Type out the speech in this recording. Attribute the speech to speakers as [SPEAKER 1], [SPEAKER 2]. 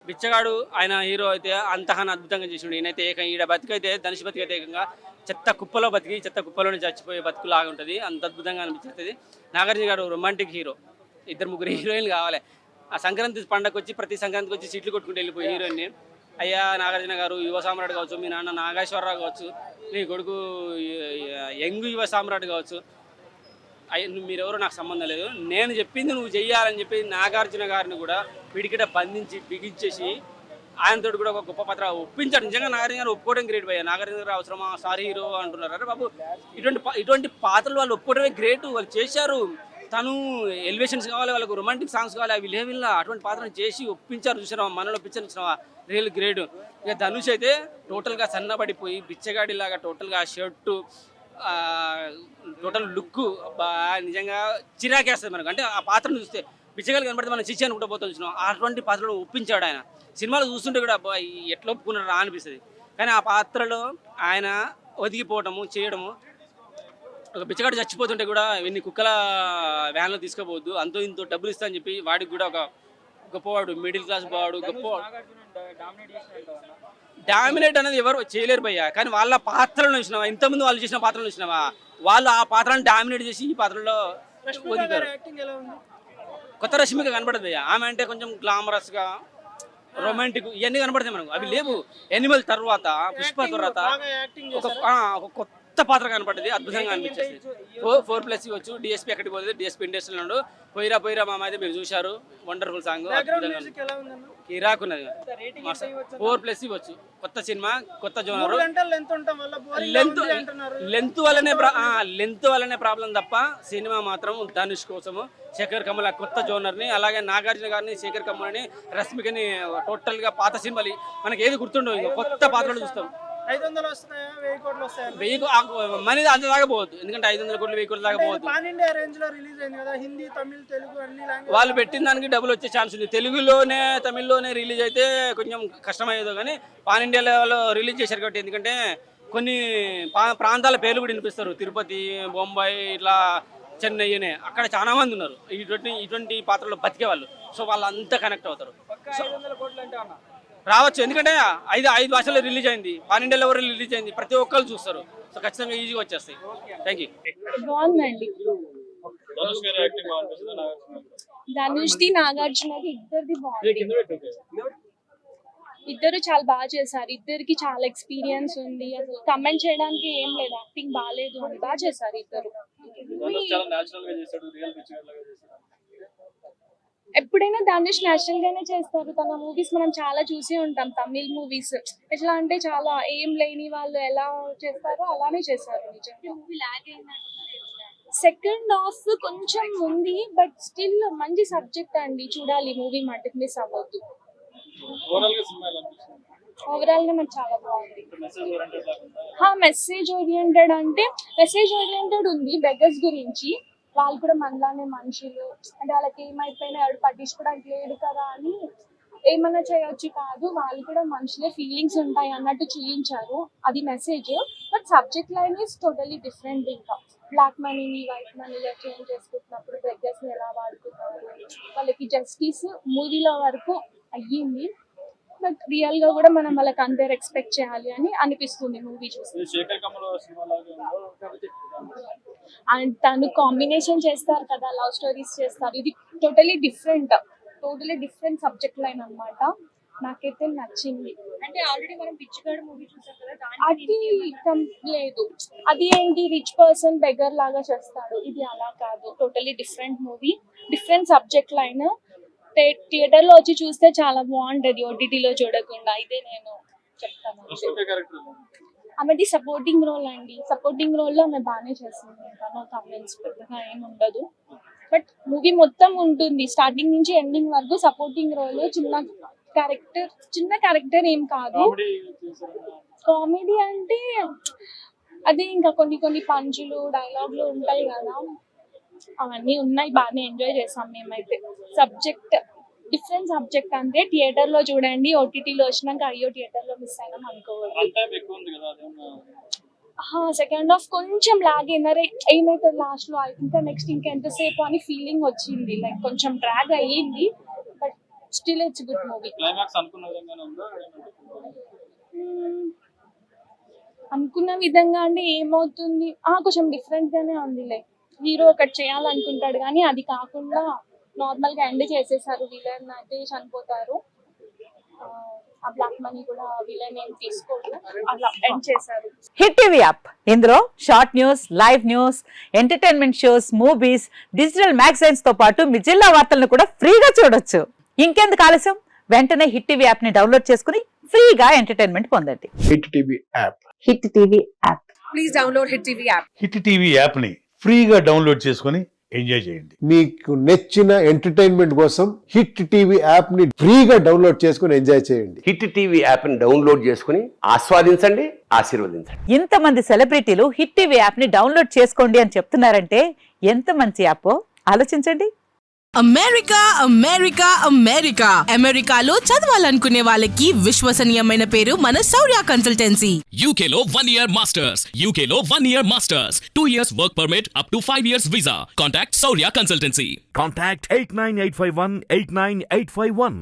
[SPEAKER 1] బిచ్చగాడు ఆయన హీరో అయితే అంతగానో అద్భుతంగా చేసిండు. ఈయనైతే ఈడ బతికైతే ధనుష్ బతికైతే ఏకంగా చెత్త కుప్పలో బతికి చెత్త కుప్పలోనే చచ్చిపోయే బతుకులాగా ఉంటుంది. అంత అద్భుతంగా అనిపిస్తుంది. నాగార్జున గారు రొమాంటిక్ హీరో. ఇద్దరు ముగ్గురు హీరోయిన్లు కావాలి. ఆ సంక్రాంతి పండగ వచ్చి ప్రతి సంక్రాంతికి వచ్చి సీట్లు కొట్టుకుంటూ వెళ్ళిపోయి హీరోయిన్ని. అయ్యా నాగార్జున గారు యువ సామ్రాట్ కావచ్చు, మీ నాన్న నాగేశ్వరరావు కావచ్చు, మీ కొడుకు యంగ్ యువ సామ్రాట్ కావచ్చు, మీరెవరో నాకు సంబంధం లేదు, నేను చెప్పింది నువ్వు చెయ్యాలని చెప్పి నాగార్జున గారిని కూడా పిడికిట బంధించి బిగించేసి ఆయనతో కూడా ఒక గొప్ప పాత్ర ఒప్పించాడు. నిజంగా నాగార్జున గారు ఒప్పుకోవడం గ్రేట్ భయ్య. నాగార్జున గారు అవసరమా సారీ హీరో అంటున్నారు. అరే బాబు, ఇటువంటి పాత్రలు వాళ్ళు ఒప్పుకోవడమే గ్రేట్. వాళ్ళు చేశారు. తను ఎలివేషన్స్ కావాలి, వాళ్ళకు రొమాంటిక్ సాంగ్స్ కావాలి, అవి లేవిల్లా అటువంటి పాత్రను చేసి ఒప్పించారు. చూసినావా, మనలో ఒప్పించారు. చూసినావా, రియల్ గ్రేట్. ఇక ధనుష్ అయితే టోటల్గా సన్నబడిపోయి బిచ్చగాడిలాగా టోటల్గా షర్టు టోటల్ లుక్ నిజంగా చిరాకేస్తుంది మనకు. అంటే ఆ పాత్రను చూస్తే బిచ్చగాలు కనబడితే మనం చిచ్చి అనుకుంటూ పోతాం. చూసినాం అటువంటి పాత్రలో ఒప్పించాడు ఆయన. సినిమాలు చూస్తుంటే కూడా ఎట్లా ఒప్పుకున్నారా అనిపిస్తుంది. కానీ ఆ పాత్రలో ఆయన ఒదిగిపోవటము చేయడము. ఒక బిచ్చగాడు చచ్చిపోతుంటే కూడా ఇన్ని కుక్కల వ్యాన్లో తీసుకోపోవద్దు, అంతో ఇంతో డబ్బులు ఇస్తా అని చెప్పి వాడికి కూడా ఒక గొప్పవాడు, మిడిల్ క్లాస్ వాడు, గొప్పవాడు. డామినేట్ అనేది ఎవరు చేయలేరు భయ్య. కానీ వాళ్ళ పాత్రలను చూసినావా, ఇంతకుముందు వాళ్ళు చేసిన పాత్రలు చూసినావా, వాళ్ళు ఆ పాత్రను డామినేట్ చేసి ఈ పాత్రలో ఒదిగారు. కొత్త రష్మిక కనబడదు భయ్య. ఆమె అంటే కొంచెం గ్లామరస్గా రొమాంటిక్ ఇవన్నీ కనబడతాయి మనకు. అవి లేవు. ఎనిమల్ తర్వాత, పుష్ప తర్వాత ఒక కొత్త పాత్ర కనపడ్డది. అద్భుతంగా అనిపించేది. 4+ ఇవ్వచ్చు. డిఎస్పీ ఎక్కడికి పోతుంది, డిఎస్పీ ఇండస్ట్రీలో ఉండు. పోయిరా మామ అయితే మీరు చూశారు. Wonderful song, కిరాకున్నది. 4+ ఇవ్వచ్చు. కొత్త సినిమా, కొత్త జోనర్. లెంత్ వల్లనే ప్రాబ్లం తప్ప సినిమా మాత్రం ధనుష్ కోసము, శేఖర్ కమల కొత్త జోనర్ని, అలాగే నాగార్జున గారిని, శేఖర్ కమలని, రష్మికని టోటల్గా పాత సినిమాలు మనకి ఏది గుర్తుండవు. ఇంకా కొత్త పాత్రలు చూస్తాం.
[SPEAKER 2] 500 వస్తాయా, 1000 కోట్లు వస్తాయా?
[SPEAKER 1] మనీ అంత దాకా పోవద్దు. ఎందుకంటే 500 కోట్లు 1000 కోట్ల దాకా పోవద్దు.
[SPEAKER 2] పాన్ ఇండియా రేంజ్ లో రిలీజ్ అయింది కదా, హిందీ, తమిళ్, తెలుగు అన్ని లాంగ్వేజ్.
[SPEAKER 1] వాళ్ళు పెట్టిన దానికి డబ్బులు వచ్చే ఛాన్స్ ఉంది. తెలుగులోనే తమిళ్లోనే రిలీజ్ అయితే కొంచెం కష్టమయ్యేదో, కానీ పాన్ ఇండియా లెవెల్లో రిలీజ్ చేశారు కాబట్టి. ఎందుకంటే కొన్ని ప్రాంతాల పేర్లు కూడా వినిపిస్తారు. తిరుపతి, బొంబాయి, ఇట్లా చెన్నైనే, అక్కడ చాలా మంది ఉన్నారు ఇటువంటి పాత్రలో బతికే వాళ్ళు. సో వాళ్ళంతా కనెక్ట్ అవుతారు.
[SPEAKER 2] 500 కోట్లు అంటే అన్న
[SPEAKER 1] రావచ్చు. ఎందుకంటే ఐదు భాషల్లో రిలీజ్ అయింది. పాన్ ఇండియాలో ఎవరు రిలీజ్ అయింది, ప్రతి ఒక్కరు చూస్తారు. సో ఖచ్చితంగా ఈజీగా వచ్చేస్తాయి. Thank you.
[SPEAKER 3] బాగుందండి. ధనుష్ది, నాగార్జునది ఇద్దరిది బాగుంది. ఇద్దరు చాలా బాగా చేశారు. ఇద్దరికి చాలా ఎక్స్పీరియన్స్ ఉంది. అసలు కమెంట్ చేయడానికి ఏం లేదు. యాక్టింగ్ బాగాలేదు అని బాగా చేశారు ఇద్దరు. ఎప్పుడైనా ధనుష్ నేచురల్ గానే చేస్తారు. తన మూవీస్ మనం చాలా చూసి ఉంటాం. తమిళ్ మూవీస్ ఎట్లా అంటే చాలా ఏం లేని వాళ్ళు ఎలా చేస్తారో అలానే చేశారు. సెకండ్ హాఫ్ కొంచెం ఉంది, బట్ స్టిల్ మంచి సబ్జెక్ట్ అండి. చూడాలి మూవీ, మటుకు మిస్ అవ్వద్దు. ఓవరాల్ గా నాకు చాలా బాగుంది. మెసేజ్ ఓరియంటెడ్ అంటే మెసేజ్ ఓరియంటెడ్ ఉంది. బెగర్స్ గురించి, వాళ్ళు కూడా మనలానే మనుషులు, అంటే వాళ్ళకి ఏమైపోయినా ఎవరు పట్టించుకోవడానికి లేదు కదా అని ఏమన్నా చేయొచ్చు కాదు, వాళ్ళు కూడా మనుషులే, ఫీలింగ్స్ ఉంటాయి అన్నట్టు చూపించారు. అది message. But subject line is totally different. ఇంకా బ్లాక్ మనీని వైట్ మనీగా చేంజ్ చేసుకుంటున్నప్పుడు బెగ్గర్స్ ని ఎలా వాడుకున్నారు, వాళ్ళకి జస్టిస్ మూవీలో వరకు అయ్యింది. బట్ రియల్ గా కూడా మనం వాళ్ళకి అంతే రెస్పెక్ట్ చేయాలి అని అనిపిస్తుంది మూవీ చూసి. అండ్ తను కాంబినేషన్ చేస్తారు కదా, లవ్ స్టోరీస్ చేస్తారు. ఇది టోటలీ డిఫరెంట్ సబ్జెక్ట్ లైన్ అన్నమాట. నాకైతే నచ్చింది.
[SPEAKER 4] అంటే ఆల్రెడీ మనం పిచ్చిగాడు మూవీ చూసాం కదా,
[SPEAKER 3] అది లేదు. అది ఏంటి, రిచ్ పర్సన్ బెగర్ లాగా చేస్తాడు. ఇది అలా కాదు. Totally different movie, different subject line. Theatre లో వచ్చి చూస్తే చాలా బాగుంటది, ఓటీటీలో చూడకుండా. ఇదే నేను చెప్తాను. ఆమెది సపోర్టింగ్ రోల్ అండి. సపోర్టింగ్ రోల్ లో ఆమె బాగానే చేస్తుంది. నో కామెంట్స్, పెద్దగా ఏమి ఉండదు. బట్ మూవీ మొత్తం ఉంటుంది, స్టార్టింగ్ నుంచి ఎండింగ్ వరకు సపోర్టింగ్ రోల్. చిన్న క్యారెక్టర్ ఏం కాదు. కామెడీ అంటే అది ఇంకా కొన్ని పంచులు, డైలాగులు ఉంటాయి కదా, అవన్నీ ఉన్నాయి. బాగానే ఎంజాయ్ చేసాం మేమైతే. సబ్జెక్ట్ డిఫరెంట్ సబ్జెక్ట్ అంటే థియేటర్ లో చూడండి. ఓటీటీలో వచ్చినాక అయ్యో థియేటర్ లో మిస్ అయినాం అనుకోవాలి. సెకండ్ హాఫ్ కొంచెం లాగ్ అయినారే, ఏమైతే లాస్ట్ లో ఇంకా నెక్స్ట్ ఇంకెంతసేపు అని ఫీలింగ్ వచ్చింది. లైక్ కొంచెం డ్రాగ్ అయ్యింది. But still it's good movie.
[SPEAKER 1] Climax అనుకున్న విధంగానే ఉందా?
[SPEAKER 3] అనుకున్న విధంగా అంటే ఏమవుతుంది, కొంచెం డిఫరెంట్ గానే ఉందిలే. హీరో ఒకటి చేయాలనుకుంటాడు కానీ అది కాకుండా నార్మల్ గా ఎండ్ చేసేసారు. విలన్ అయితే చనిపోతారు, ఆ బ్లాక్ మనీ కూడా విలన్ ఏం తీసుకోడు, అలా ఎండ్ చేశారు.
[SPEAKER 5] హిట్ టీవీ యాప్ ఇందులో short news, live news, entertainment shows, movies, digital magazines తో పాటు మీ జిల్లా వార్తలను కూడా ఫ్రీగా చూడొచ్చు. ఇంకెందుకు ఆలస్యం, వెంటనే హిట్ టీవీ యాప్ ని డౌన్లోడ్ చేసుకుని ఫ్రీగా ఎంటర్టైన్మెంట్ పొందండి.
[SPEAKER 6] Hit TV app.
[SPEAKER 5] Hit TV app.
[SPEAKER 4] Please download hit TV app.
[SPEAKER 7] Hit TV app ని ఫ్రీగా డౌన్లోడ్ చేసుకొని ఎంజాయ్ చేయండి.
[SPEAKER 6] మీకు నచ్చిన ఎంటర్టైన్మెంట్ కోసం హిట్ టీవీ యాప్ ని ఫ్రీగా డౌన్లోడ్ చేసుకుని ఎంజాయ్ చేయండి.
[SPEAKER 8] హిట్ టీవీ యాప్ ని డౌన్లోడ్ చేసుకుని ఆస్వాదించండి, ఆశీర్వదించండి.
[SPEAKER 5] ఇంతమంది సెలబ్రిటీలు హిట్ టీవీ యాప్ ని డౌన్లోడ్ చేసుకోండి అని చెప్తున్నారంటే ఎంత మంచి యాప్ ఆలోచించండి.
[SPEAKER 9] అమెరికా అమెరికా అమెరికా అమెరికాలో చదవాలనుకునే వాళ్ళకి విశ్వసనీయమైన పేరు మన శౌర్య కన్సల్టెన్సీ.
[SPEAKER 10] UK లో 1 year masters, UK లో 1 year masters, 2 years work permit up to 5 years visa. Contact Saurya Consultancy.
[SPEAKER 11] Contact 89851 89851.